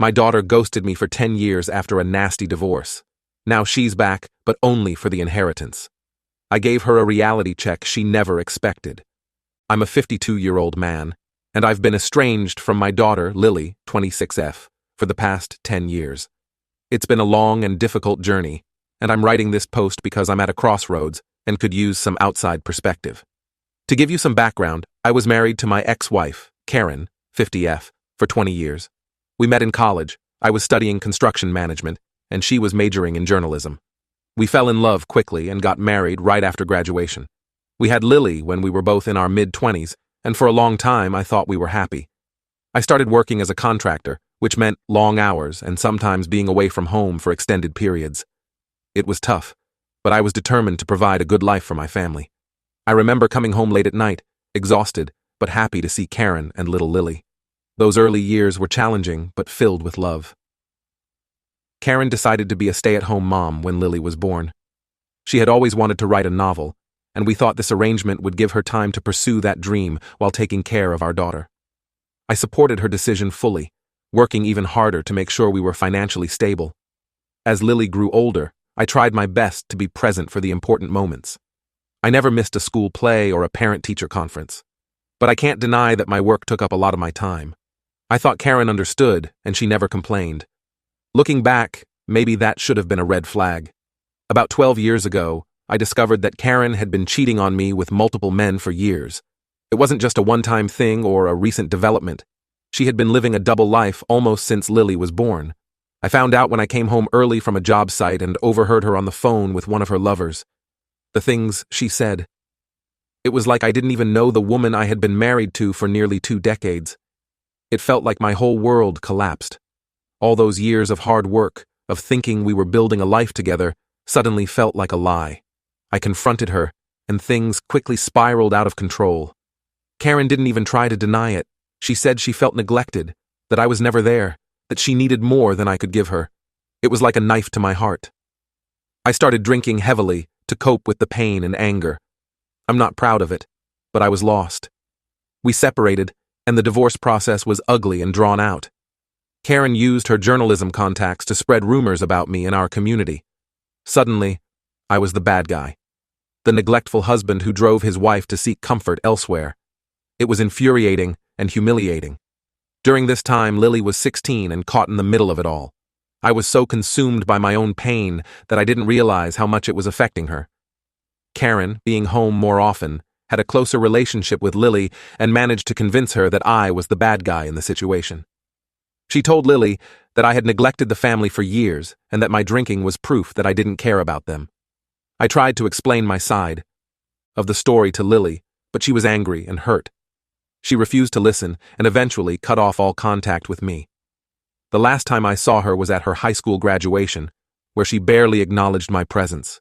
My daughter ghosted me for 10 years after a nasty divorce. Now she's back, but only for the inheritance. I gave her a reality check she never expected. I'm a 52-year-old man, and I've been estranged from my daughter, Lily, 26F, for the past 10 years. It's been a long and difficult journey, and I'm writing this post because I'm at a crossroads and could use some outside perspective. To give you some background, I was married to my ex-wife, Karen, 50F, for 20 years. We met in college. I was studying construction management, and she was majoring in journalism. We fell in love quickly and got married right after graduation. We had Lily when we were both in our mid-20s, and for a long time I thought we were happy. I started working as a contractor, which meant long hours and sometimes being away from home for extended periods. It was tough, but I was determined to provide a good life for my family. I remember coming home late at night, exhausted, but happy to see Karen and little Lily. Those early years were challenging, but filled with love. Karen decided to be a stay-at-home mom when Lily was born. She had always wanted to write a novel, and we thought this arrangement would give her time to pursue that dream while taking care of our daughter. I supported her decision fully, working even harder to make sure we were financially stable. As Lily grew older, I tried my best to be present for the important moments. I never missed a school play or a parent-teacher conference. But I can't deny that my work took up a lot of my time. I thought Karen understood, and she never complained. Looking back, maybe that should have been a red flag. About 12 years ago, I discovered that Karen had been cheating on me with multiple men for years. It wasn't just a one-time thing or a recent development. She had been living a double life almost since Lily was born. I found out when I came home early from a job site and overheard her on the phone with one of her lovers. The things she said. It was like I didn't even know the woman I had been married to for nearly 2 decades. It felt like my whole world collapsed. All those years of hard work, of thinking we were building a life together, suddenly felt like a lie. I confronted her, and things quickly spiraled out of control. Karen didn't even try to deny it. She said she felt neglected, that I was never there, that she needed more than I could give her. It was like a knife to my heart. I started drinking heavily to cope with the pain and anger. I'm not proud of it, but I was lost. We separated, and the divorce process was ugly and drawn out. Karen used her journalism contacts to spread rumors about me in our community. Suddenly, I was the bad guy. The neglectful husband who drove his wife to seek comfort elsewhere. It was infuriating and humiliating. During this time, Lily was 16 and caught in the middle of it all. I was so consumed by my own pain that I didn't realize how much it was affecting her. Karen, being home more often, had a closer relationship with Lily and managed to convince her that I was the bad guy in the situation. She told Lily that I had neglected the family for years and that my drinking was proof that I didn't care about them. I tried to explain my side of the story to Lily, but she was angry and hurt. She refused to listen and eventually cut off all contact with me. The last time I saw her was at her high school graduation, where she barely acknowledged my presence.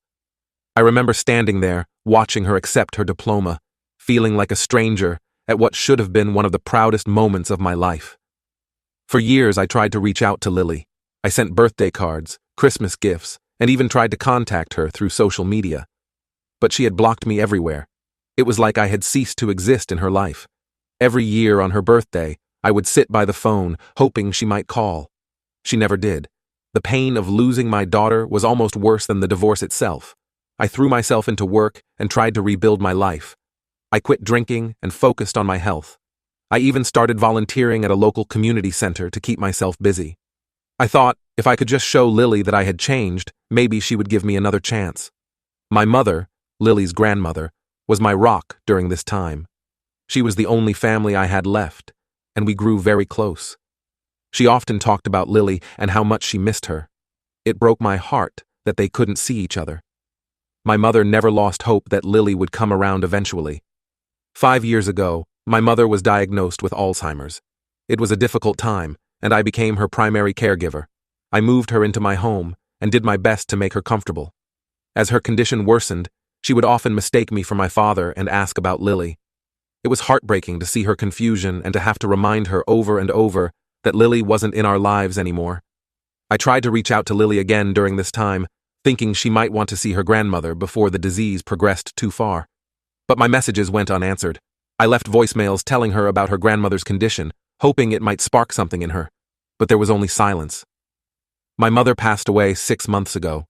I remember standing there, watching her accept her diploma, feeling like a stranger at what should have been one of the proudest moments of my life. For years, I tried to reach out to Lily. I sent birthday cards, Christmas gifts, and even tried to contact her through social media. But she had blocked me everywhere. It was like I had ceased to exist in her life. Every year on her birthday, I would sit by the phone, hoping she might call. She never did. The pain of losing my daughter was almost worse than the divorce itself. I threw myself into work and tried to rebuild my life. I quit drinking and focused on my health. I even started volunteering at a local community center to keep myself busy. I thought if I could just show Lily that I had changed, maybe she would give me another chance. My mother, Lily's grandmother, was my rock during this time. She was the only family I had left, and we grew very close. She often talked about Lily and how much she missed her. It broke my heart that they couldn't see each other. My mother never lost hope that Lily would come around eventually. 5 years ago, my mother was diagnosed with Alzheimer's. It was a difficult time, and I became her primary caregiver. I moved her into my home and did my best to make her comfortable. As her condition worsened, she would often mistake me for my father and ask about Lily. It was heartbreaking to see her confusion and to have to remind her over and over that Lily wasn't in our lives anymore. I tried to reach out to Lily again during this time, thinking she might want to see her grandmother before the disease progressed too far. But my messages went unanswered. I left voicemails telling her about her grandmother's condition, hoping it might spark something in her. but there was only silence. My mother passed away 6 months ago.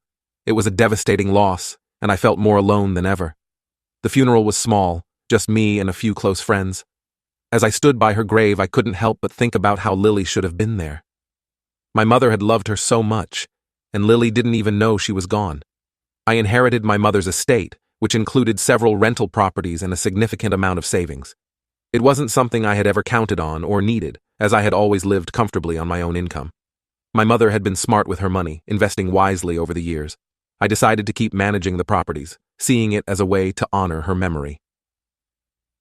It was a devastating loss, and I felt more alone than ever. The funeral was small, just me and a few close friends. As I stood by her grave, I couldn't help but think about how Lily should have been there. My mother had loved her so much, and Lily didn't even know she was gone. I inherited my mother's estate, which included several rental properties and a significant amount of savings. It wasn't something I had ever counted on or needed, as I had always lived comfortably on my own income. My mother had been smart with her money, investing wisely over the years. I decided to keep managing the properties, seeing it as a way to honor her memory.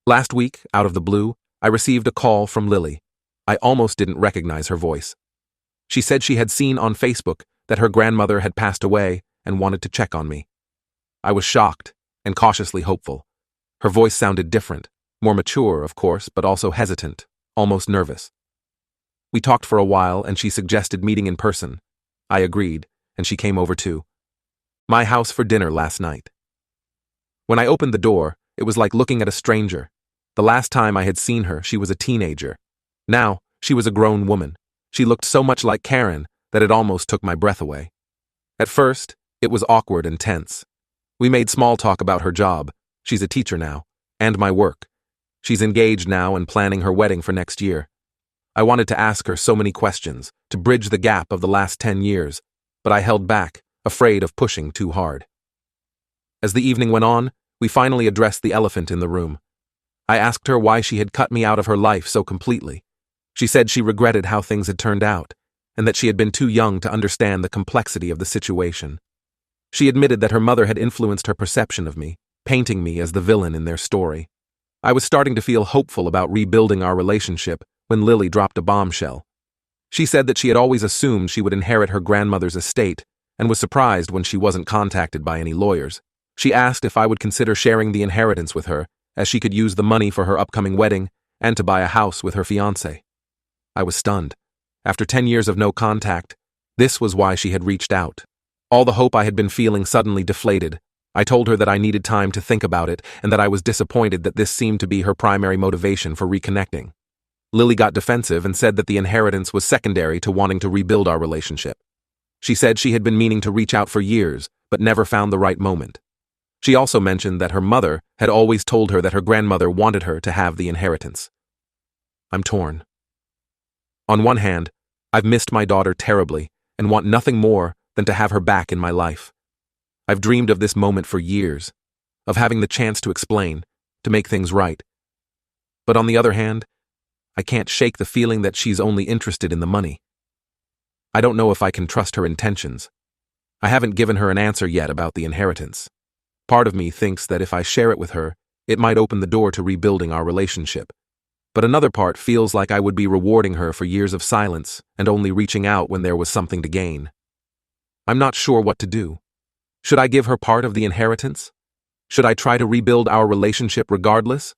Last week, out of the blue, I received a call from Lily. I almost didn't recognize her voice. She said she had seen on Facebook that her grandmother had passed away and wanted to check on me. I was shocked and cautiously hopeful. Her voice sounded different, more mature, of course, but also hesitant, almost nervous. We talked for a while and she suggested meeting in person. I agreed, and she came over too. My house for dinner last night. When I opened the door, it was like looking at a stranger. The last time I had seen her, she was a teenager. Now, she was a grown woman. She looked so much like Karen that it almost took my breath away. At first, it was awkward and tense. We made small talk about her job. She's a teacher now, and my work. She's engaged now and planning her wedding for next year. I wanted to ask her so many questions, to bridge the gap of the last 10 years, but I held back, afraid of pushing too hard. As the evening went on, we finally addressed the elephant in the room. I asked her why she had cut me out of her life so completely. She said she regretted how things had turned out, and that she had been too young to understand the complexity of the situation. She admitted that her mother had influenced her perception of me, painting me as the villain in their story. I was starting to feel hopeful about rebuilding our relationship when Lily dropped a bombshell. She said that she had always assumed she would inherit her grandmother's estate and was surprised when she wasn't contacted by any lawyers. She asked if I would consider sharing the inheritance with her, as she could use the money for her upcoming wedding and to buy a house with her fiancé. I was stunned. After 10 years of no contact, this was why she had reached out. All the hope I had been feeling suddenly deflated. I told her that I needed time to think about it and that I was disappointed that this seemed to be her primary motivation for reconnecting. Lily got defensive and said that the inheritance was secondary to wanting to rebuild our relationship. She said she had been meaning to reach out for years, but never found the right moment. She also mentioned that her mother had always told her that her grandmother wanted her to have the inheritance. I'm torn. On one hand, I've missed my daughter terribly and want nothing more than to have her back in my life. I've dreamed of this moment for years, of having the chance to explain, to make things right. But on the other hand, I can't shake the feeling that she's only interested in the money. I don't know if I can trust her intentions. I haven't given her an answer yet about the inheritance. Part of me thinks that if I share it with her, it might open the door to rebuilding our relationship. But another part feels like I would be rewarding her for years of silence and only reaching out when there was something to gain. I'm not sure what to do. Should I give her part of the inheritance? Should I try to rebuild our relationship regardless?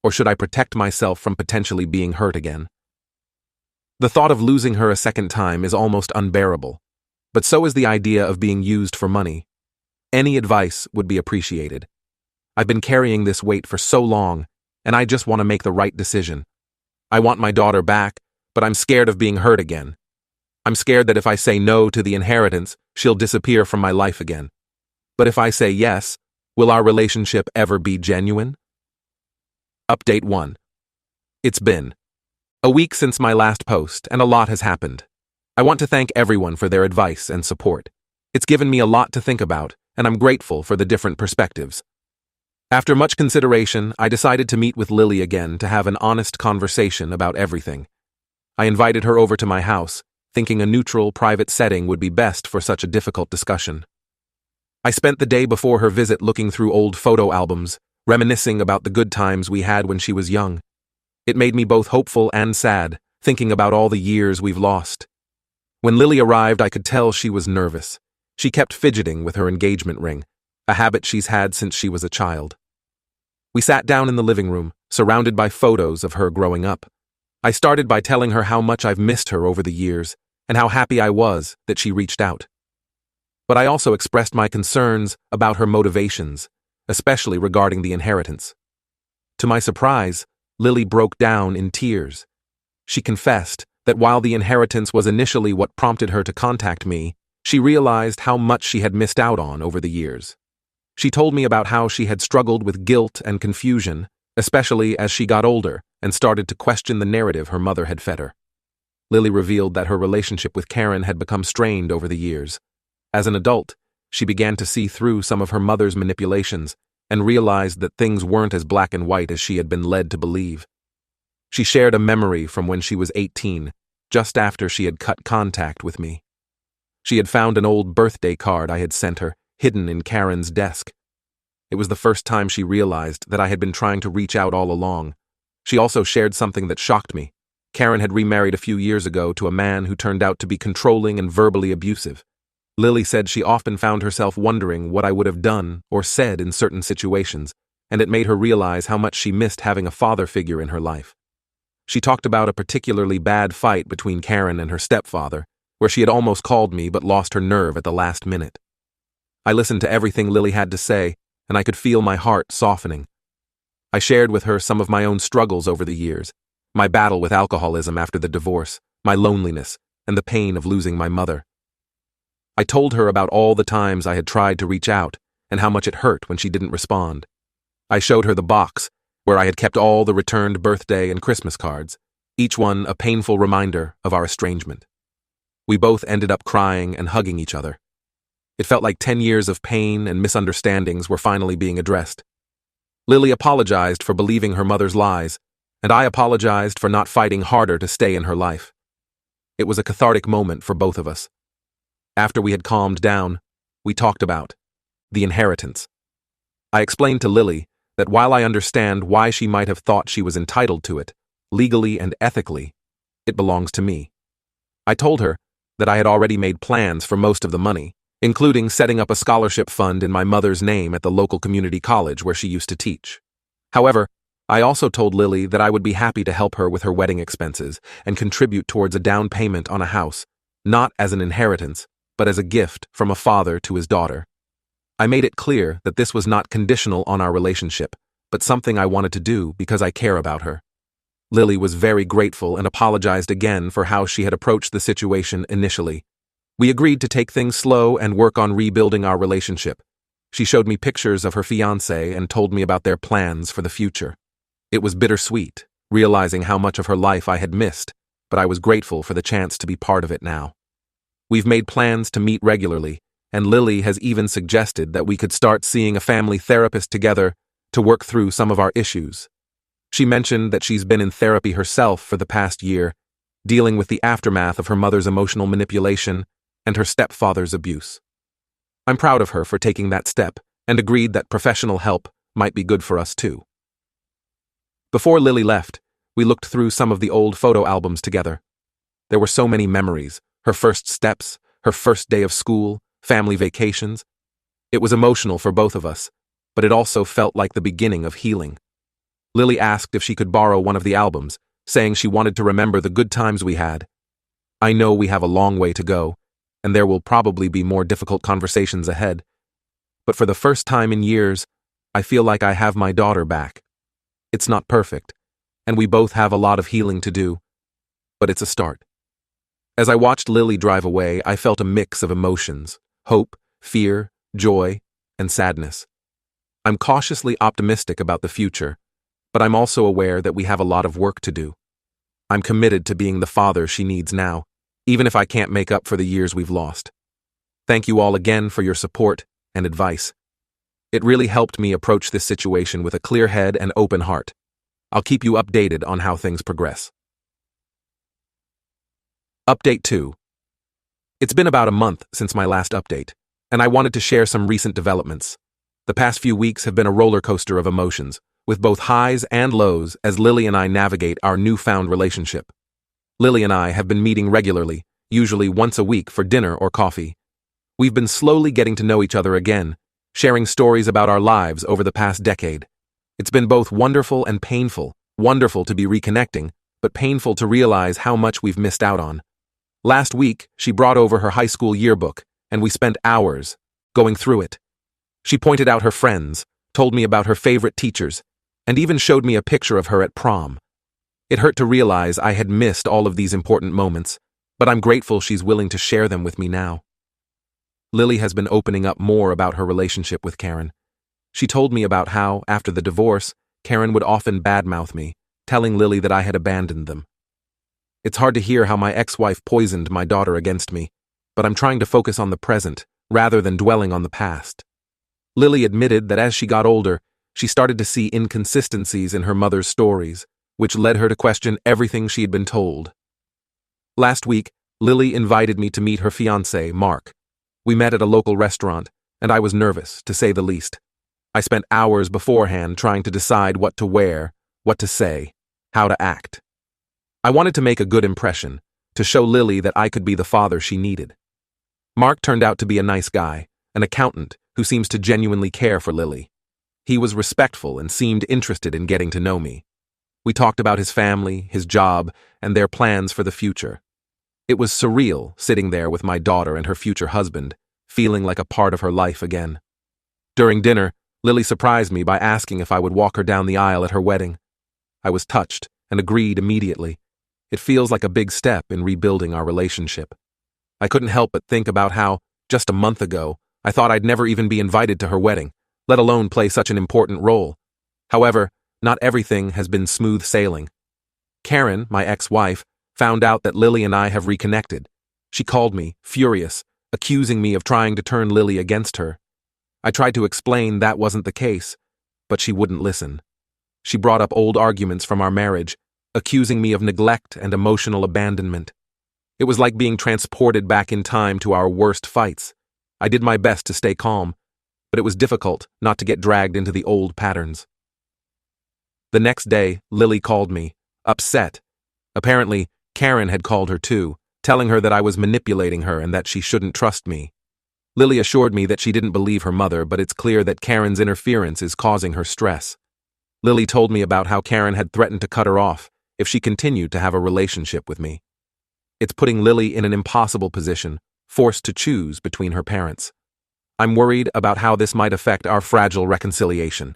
Or should I protect myself from potentially being hurt again? The thought of losing her a second time is almost unbearable, but so is the idea of being used for money. Any advice would be appreciated. I've been carrying this weight for so long, and I just want to make the right decision. I want my daughter back, but I'm scared of being hurt again. I'm scared that if I say no to the inheritance, she'll disappear from my life again. But if I say yes, will our relationship ever be genuine? Update 1. It's been a week since my last post, and a lot has happened. I want to thank everyone for their advice and support. It's given me a lot to think about, and I'm grateful for the different perspectives. After much consideration, I decided to meet with Lily again to have an honest conversation about everything. I invited her over to my house, thinking a neutral, private setting would be best for such a difficult discussion. I spent the day before her visit looking through old photo albums, reminiscing about the good times we had when she was young. It made me both hopeful and sad, thinking about all the years we've lost. When Lily arrived, I could tell she was nervous. She kept fidgeting with her engagement ring, a habit she's had since she was a child. We sat down in the living room, surrounded by photos of her growing up. I started by telling her how much I've missed her over the years, and how happy I was that she reached out. But I also expressed my concerns about her motivations, especially regarding the inheritance. To my surprise, Lily broke down in tears. She confessed that while the inheritance was initially what prompted her to contact me, she realized how much she had missed out on over the years. She told me about how she had struggled with guilt and confusion, especially as she got older and started to question the narrative her mother had fed her. Lily revealed that her relationship with Karen had become strained over the years. As an adult, she began to see through some of her mother's manipulations and realized that things weren't as black and white as she had been led to believe. She shared a memory from when she was 18, just after she had cut contact with me. She had found an old birthday card I had sent her, hidden in Karen's desk. It was the first time she realized that I had been trying to reach out all along. She also shared something that shocked me. Karen had remarried a few years ago to a man who turned out to be controlling and verbally abusive. Lily said she often found herself wondering what I would have done or said in certain situations, and it made her realize how much she missed having a father figure in her life. She talked about a particularly bad fight between Karen and her stepfather, where she had almost called me but lost her nerve at the last minute. I listened to everything Lily had to say, and I could feel my heart softening. I shared with her some of my own struggles over the years, my battle with alcoholism after the divorce, my loneliness, and the pain of losing my mother. I told her about all the times I had tried to reach out and how much it hurt when she didn't respond. I showed her the box where I had kept all the returned birthday and Christmas cards, each one a painful reminder of our estrangement. We both ended up crying and hugging each other. It felt like 10 years of pain and misunderstandings were finally being addressed. Lily apologized for believing her mother's lies, and I apologized for not fighting harder to stay in her life. It was a cathartic moment for both of us. After we had calmed down, we talked about the inheritance. I explained to Lily that while I understand why she might have thought she was entitled to it, legally and ethically, it belongs to me. I told her that I had already made plans for most of the money, including setting up a scholarship fund in my mother's name at the local community college where she used to teach. However, I also told Lily that I would be happy to help her with her wedding expenses and contribute towards a down payment on a house, not as an inheritance, but as a gift from a father to his daughter. I made it clear that this was not conditional on our relationship, but something I wanted to do because I care about her. Lily was very grateful and apologized again for how she had approached the situation initially. We agreed to take things slow and work on rebuilding our relationship. She showed me pictures of her fiancé and told me about their plans for the future. It was bittersweet, realizing how much of her life I had missed, but I was grateful for the chance to be part of it now. We've made plans to meet regularly, and Lily has even suggested that we could start seeing a family therapist together to work through some of our issues. She mentioned that she's been in therapy herself for the past year, dealing with the aftermath of her mother's emotional manipulation and her stepfather's abuse. I'm proud of her for taking that step and agreed that professional help might be good for us too. Before Lily left, we looked through some of the old photo albums together. There were so many memories, her first steps, her first day of school, family vacations. It was emotional for both of us, but it also felt like the beginning of healing. Lily asked if she could borrow one of the albums, saying she wanted to remember the good times we had. I know we have a long way to go, and there will probably be more difficult conversations ahead. But for the first time in years, I feel like I have my daughter back. It's not perfect, and we both have a lot of healing to do, but it's a start. As I watched Lily drive away, I felt a mix of emotions: hope, fear, joy, and sadness. I'm cautiously optimistic about the future, but I'm also aware that we have a lot of work to do. I'm committed to being the father she needs now, even if I can't make up for the years we've lost. Thank you all again for your support and advice. It really helped me approach this situation with a clear head and open heart. I'll keep you updated on how things progress. Update 2. It's been about a month since my last update, and I wanted to share some recent developments. The past few weeks have been a roller coaster of emotions, with both highs and lows as Lily and I navigate our newfound relationship. Lily and I have been meeting regularly, usually once a week for dinner or coffee. We've been slowly getting to know each other again, sharing stories about our lives over the past decade. It's been both wonderful and painful, wonderful to be reconnecting, but painful to realize how much we've missed out on. Last week, she brought over her high school yearbook, and we spent hours going through it. She pointed out her friends, told me about her favorite teachers, and even showed me a picture of her at prom. It hurt to realize I had missed all of these important moments, but I'm grateful she's willing to share them with me now. Lily has been opening up more about her relationship with Karen. She told me about how, after the divorce, Karen would often badmouth me, telling Lily that I had abandoned them. It's hard to hear how my ex-wife poisoned my daughter against me, but I'm trying to focus on the present rather than dwelling on the past. Lily admitted that as she got older, she started to see inconsistencies in her mother's stories, which led her to question everything she had been told. Last week, Lily invited me to meet her fiancé, Mark. We met at a local restaurant, and I was nervous, to say the least. I spent hours beforehand trying to decide what to wear, what to say, how to act. I wanted to make a good impression, to show Lily that I could be the father she needed. Mark turned out to be a nice guy, an accountant who seems to genuinely care for Lily. He was respectful and seemed interested in getting to know me. We talked about his family, his job, and their plans for the future. It was surreal sitting there with my daughter and her future husband, feeling like a part of her life again. During dinner, Lily surprised me by asking if I would walk her down the aisle at her wedding. I was touched and agreed immediately. It feels like a big step in rebuilding our relationship. I couldn't help but think about how, just a month ago, I thought I'd never even be invited to her wedding, let alone play such an important role. However, not everything has been smooth sailing. Karen, my ex-wife, found out that Lily and I have reconnected. She called me, furious, accusing me of trying to turn Lily against her. I tried to explain that wasn't the case, but she wouldn't listen. She brought up old arguments from our marriage, accusing me of neglect and emotional abandonment. It was like being transported back in time to our worst fights. I did my best to stay calm, but it was difficult not to get dragged into the old patterns. The next day, Lily called me, upset. Apparently, Karen had called her too, telling her that I was manipulating her and that she shouldn't trust me. Lily assured me that she didn't believe her mother, but it's clear that Karen's interference is causing her stress. Lily told me about how Karen had threatened to cut her off if she continued to have a relationship with me. It's putting Lily in an impossible position, forced to choose between her parents. I'm worried about how this might affect our fragile reconciliation.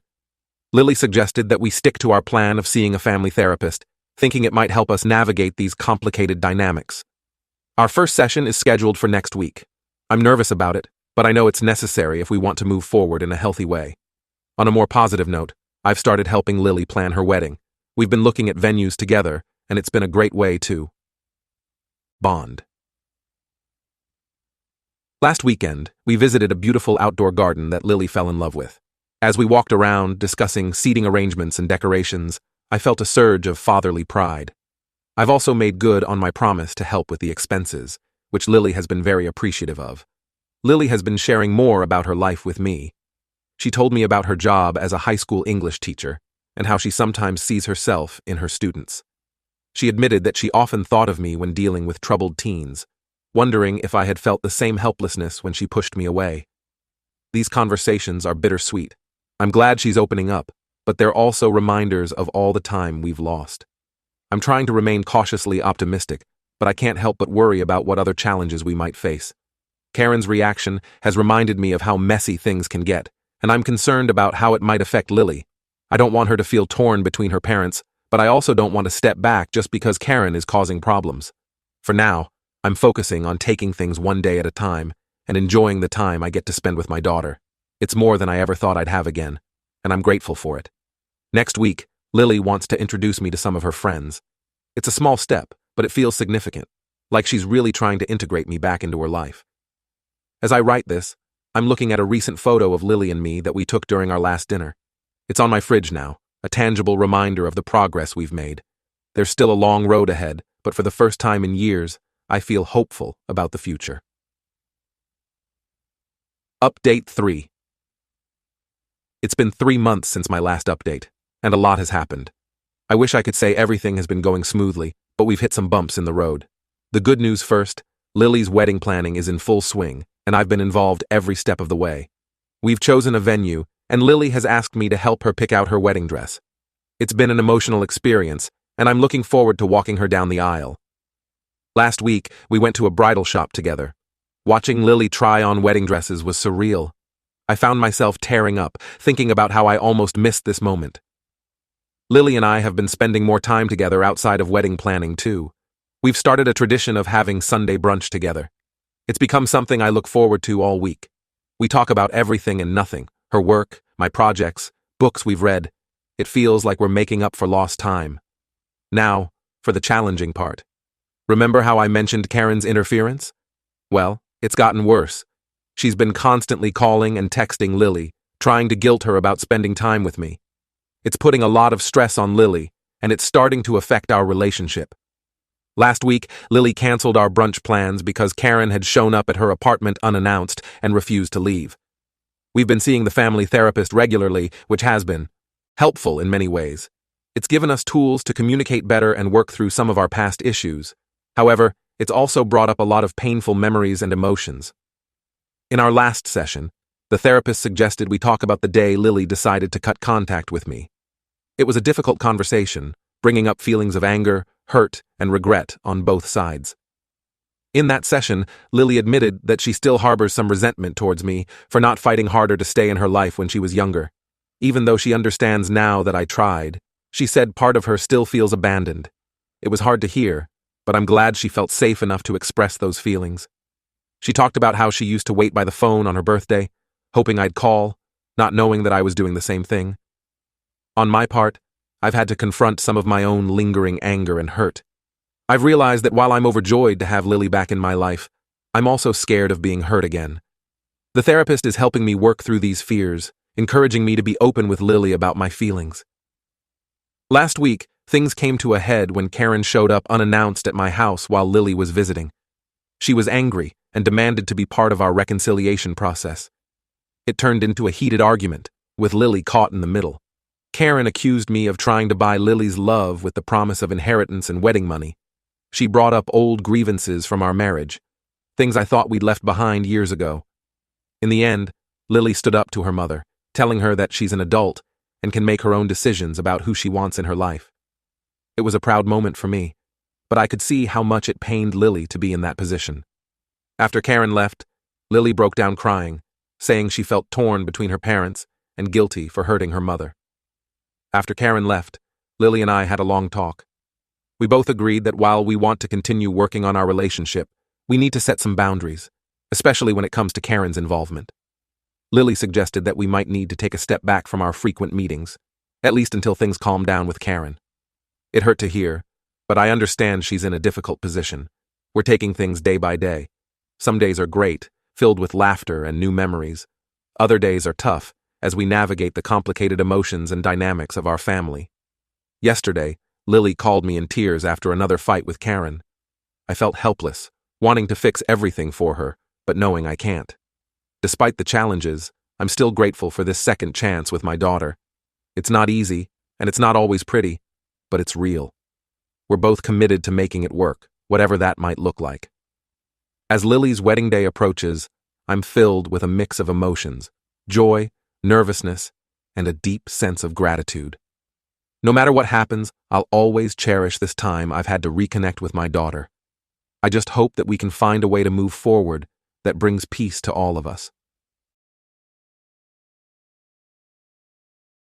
Lily suggested that we stick to our plan of seeing a family therapist, thinking it might help us navigate these complicated dynamics. Our first session is scheduled for next week. I'm nervous about it, but I know it's necessary if we want to move forward in a healthy way. On a more positive note, I've started helping Lily plan her wedding. We've been looking at venues together, and it's been a great way to bond. Last weekend, we visited a beautiful outdoor garden that Lily fell in love with. As we walked around, discussing seating arrangements and decorations, I felt a surge of fatherly pride. I've also made good on my promise to help with the expenses, which Lily has been very appreciative of. Lily has been sharing more about her life with me. She told me about her job as a high school English teacher and how she sometimes sees herself in her students. She admitted that she often thought of me when dealing with troubled teens, wondering if I had felt the same helplessness when she pushed me away. These conversations are bittersweet. I'm glad she's opening up, but they're also reminders of all the time we've lost. I'm trying to remain cautiously optimistic, but I can't help but worry about what other challenges we might face. Karen's reaction has reminded me of how messy things can get, and I'm concerned about how it might affect Lily. I don't want her to feel torn between her parents, but I also don't want to step back just because Karen is causing problems. For now, I'm focusing on taking things one day at a time and enjoying the time I get to spend with my daughter. It's more than I ever thought I'd have again, and I'm grateful for it. Next week, Lily wants to introduce me to some of her friends. It's a small step, but it feels significant, like she's really trying to integrate me back into her life. As I write this, I'm looking at a recent photo of Lily and me that we took during our last dinner. It's on my fridge now, a tangible reminder of the progress we've made. There's still a long road ahead, but for the first time in years, I feel hopeful about the future. Update 3. It's been 3 months since my last update, and a lot has happened. I wish I could say everything has been going smoothly, but we've hit some bumps in the road. The good news first, Lily's wedding planning is in full swing, and I've been involved every step of the way. We've chosen a venue, and Lily has asked me to help her pick out her wedding dress. It's been an emotional experience, and I'm looking forward to walking her down the aisle. Last week, we went to a bridal shop together. Watching Lily try on wedding dresses was surreal. I found myself tearing up, thinking about how I almost missed this moment. Lily and I have been spending more time together outside of wedding planning too. We've started a tradition of having Sunday brunch together. It's become something I look forward to all week. We talk about everything and nothing, her work, my projects, books we've read. It feels like we're making up for lost time. Now, for the challenging part. Remember how I mentioned Karen's interference? Well, it's gotten worse. She's been constantly calling and texting Lily, trying to guilt her about spending time with me. It's putting a lot of stress on Lily, and it's starting to affect our relationship. Last week, Lily canceled our brunch plans because Karen had shown up at her apartment unannounced and refused to leave. We've been seeing the family therapist regularly, which has been helpful in many ways. It's given us tools to communicate better and work through some of our past issues. However, it's also brought up a lot of painful memories and emotions. In our last session, the therapist suggested we talk about the day Lily decided to cut contact with me. It was a difficult conversation, bringing up feelings of anger, hurt, and regret on both sides. In that session, Lily admitted that she still harbors some resentment towards me for not fighting harder to stay in her life when she was younger. Even though she understands now that I tried, she said part of her still feels abandoned. It was hard to hear, but I'm glad she felt safe enough to express those feelings. She talked about how she used to wait by the phone on her birthday, hoping I'd call, not knowing that I was doing the same thing. On my part, I've had to confront some of my own lingering anger and hurt. I've realized that while I'm overjoyed to have Lily back in my life, I'm also scared of being hurt again. The therapist is helping me work through these fears, encouraging me to be open with Lily about my feelings. Last week, things came to a head when Karen showed up unannounced at my house while Lily was visiting. She was angry and demanded to be part of our reconciliation process. It turned into a heated argument, with Lily caught in the middle. Karen accused me of trying to buy Lily's love with the promise of inheritance and wedding money. She brought up old grievances from our marriage, things I thought we'd left behind years ago. In the end, Lily stood up to her mother, telling her that she's an adult and can make her own decisions about who she wants in her life. It was a proud moment for me, but I could see how much it pained Lily to be in that position. After Karen left, Lily broke down crying, saying she felt torn between her parents and guilty for hurting her mother. After Karen left, Lily and I had a long talk. We both agreed that while we want to continue working on our relationship, we need to set some boundaries, especially when it comes to Karen's involvement. Lily suggested that we might need to take a step back from our frequent meetings, at least until things calm down with Karen. It hurt to hear, but I understand she's in a difficult position. We're taking things day by day. Some days are great, filled with laughter and new memories. Other days are tough, as we navigate the complicated emotions and dynamics of our family. Yesterday, Lily called me in tears after another fight with Karen. I felt helpless, wanting to fix everything for her, but knowing I can't. Despite the challenges, I'm still grateful for this second chance with my daughter. It's not easy, and it's not always pretty, but it's real. We're both committed to making it work, whatever that might look like. As Lily's wedding day approaches, I'm filled with a mix of emotions, joy, nervousness, and a deep sense of gratitude. No matter what happens, I'll always cherish this time I've had to reconnect with my daughter. I just hope that we can find a way to move forward that brings peace to all of us.